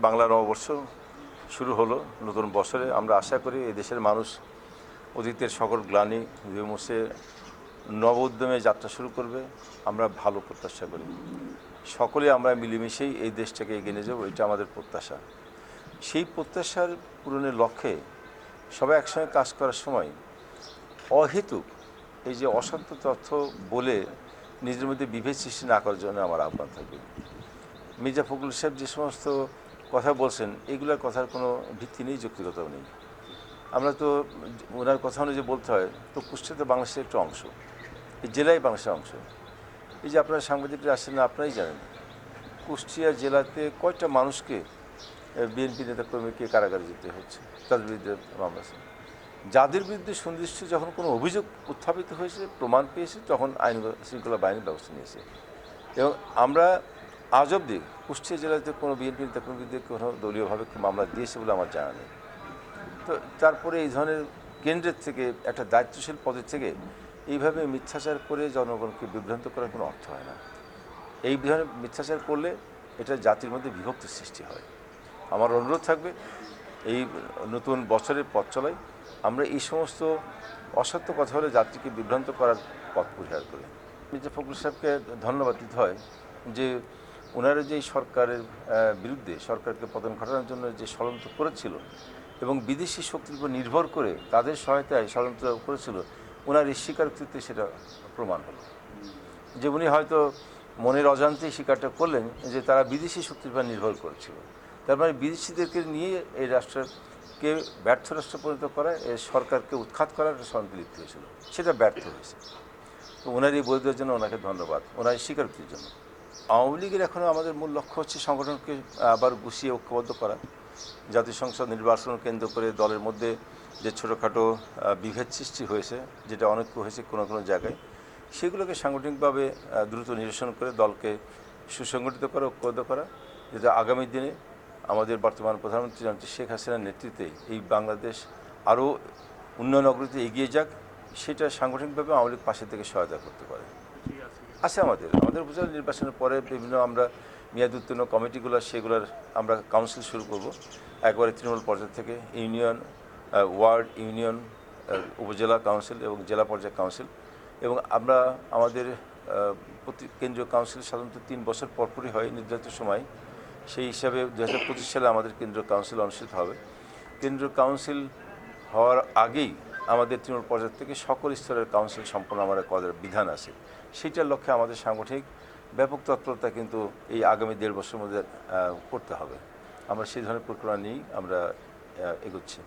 বাংলা নববর্ষ শুরু হলো। নতুন বছরে আমরা আশা করি এই দেশের মানুষ অতীতের সকল গ্লানি ধুয়ে মুছে নব উদ্যমে যাত্রা শুরু করবে। আমরা ভালো প্রত্যাশা করি। সকলে আমরা মিলেমিশেই এই দেশটাকে এগিয়ে নিয়ে যাব, এটা আমাদের প্রত্যাশা। সেই প্রত্যাশার পূরণের লক্ষ্যে সবাই একসঙ্গে কাজ করার সময় অহেতুক এই যে অসত্য তথ্য বলে নিজের মধ্যে বিভেদ সৃষ্টি না করার জন্য আমার আহ্বান থাকবে। মির্জা ফখরুল সাহেব যে সমস্ত কথা বলছেন, এগুলোর কথার কোনো ভিত্তি নেই, যৌক্তিকতাও নেই। আমরা তো ওনার কথা অনুযায়ী বলতে হয় তো কুষ্টিয়া তো বাংলাদেশের একটা অংশ, এই জেলাই বাংলাদেশের অংশ। এই যে আপনারা সাংবাদিকরা আসছেন না, আপনারাই জানেন কুষ্টিয়া জেলাতে কয়টা মানুষকে বিএনপি নেতাকর্মীকে কারাগারে যেতে হচ্ছে, তাদের বিরুদ্ধে মামলা আছে। যাদের বিরুদ্ধে সুনির্দিষ্ট যখন কোনো অভিযোগ উত্থাপিত হয়েছে, প্রমাণ পেয়েছে, তখন আইন শৃঙ্খলা বাহিনীর ব্যবস্থা নিয়েছে। এবং আমরা আজ অবধি কুষ্টিয়া জেলাতে কোনো বিএনপি নেতাকর্মীর বিরুদ্ধে কোনো দলীয়ভাবে মামলা দিয়েছে বলে আমার জানা নেই। তো তারপরে এই ধরনের কেন্দ্রের থেকে একটা দায়িত্বশীল পদের থেকে এইভাবে মিথ্যাচার করে জনগণকে বিভ্রান্ত করার কোনো অর্থ হয় না। এই ধরনের মিথ্যাচার করলে এটা জাতির মধ্যে বিভক্তি সৃষ্টি হয়। আমার অনুরোধ থাকবে এই নতুন বছরের পথ চলায় আমরা এই সমস্ত অসত্য কথা হলে জাতিকে বিভ্রান্ত করার পথ পরিহার করি। মির্জা ফখরুল সাহেবকে ধন্যবাদ দিতে হয় যে ওনারা যে সরকারের বিরুদ্ধে সরকারকে পতন ঘটানোর জন্য যে ষড়যন্ত্র করেছিল এবং বিদেশি শক্তির উপর নির্ভর করে তাদের সহায়তায় ষড়যন্ত্র করেছিল, ওনার এই স্বীকারোক্তিতে সেটা প্রমাণ হলো যে উনি হয়তো মনের অজান্তেই স্বীকারটা করলেন যে তারা বিদেশি শক্তির উপর নির্ভর করেছিল। তার মানে বিদেশিদেরকে নিয়ে এই রাষ্ট্রকে ব্যর্থ রাষ্ট্র পরিণত করা, এই সরকারকে উৎখাত করার ষড়যন্ত্রে লিপ্ত হয়েছিল, সেটা ব্যর্থ হয়েছে। তো ওনার এই বৈধের জন্য ওনাকে ধন্যবাদ, ওনার স্বীকারোক্তির জন্য। আওয়ামী লীগের এখনও আমাদের মূল লক্ষ্য হচ্ছে সংগঠনকে আবার গুছিয়ে ঐক্যবদ্ধ করা। জাতীয় সংসদ নির্বাচন কেন্দ্র করে দলের মধ্যে যে ছোটোখাটো বিভেদ সৃষ্টি হয়েছে, যেটা অনৈক্য হয়েছে কোনো কোনো জায়গায়, সেগুলোকে সাংগঠনিকভাবে দ্রুত নিরসন করে দলকে সুসংগঠিত করা, ঐক্যবদ্ধ করা, যাতে আগামী দিনে আমাদের বর্তমান প্রধানমন্ত্রী জননেত্রী শেখ হাসিনার নেতৃত্বে এই বাংলাদেশ আরও উন্নয়ন অগ্রগতিতে এগিয়ে যাক, সেটা সাংগঠনিকভাবে আওয়ামী লীগ পাশে থেকে সহায়তা করতে পারে। আছে আমাদের উপজেলা নির্বাচনের পরে বিভিন্ন আমরা মেয়াদ উত্তীর্ণ কমিটিগুলো, সেগুলোর আমরা কাউন্সিল শুরু করব একবারে তৃণমূল পর্যায় থেকে, ইউনিয়ন, ওয়ার্ড, ইউনিয়ন, উপজেলা কাউন্সিল এবং জেলা পর্যায়ে কাউন্সিল। এবং আমরা আমাদের প্রতি কেন্দ্রীয় কাউন্সিল সাধারণত 3 বছর পরপরই হয় নির্ধারিত সময়। সেই হিসাবে 2025 সালে আমাদের কেন্দ্রীয় কাউন্সিল অনুষ্ঠিত হবে। কেন্দ্রীয় কাউন্সিল হওয়ার আগেই আমাদের তৃণমূল পর্যায় থেকে সকল স্তরের কাউন্সিল সম্পন্ন আমাদের করার বিধান আছে। সেইটার লক্ষ্যে আমাদের সাংগঠনিক ব্যাপক তৎপরতা কিন্তু এই আগামী 1.5 বছরের মধ্যে করতে হবে। আমরা সেই ধরনের পরিকল্পনা নিয়েই আমরা এগোচ্ছি।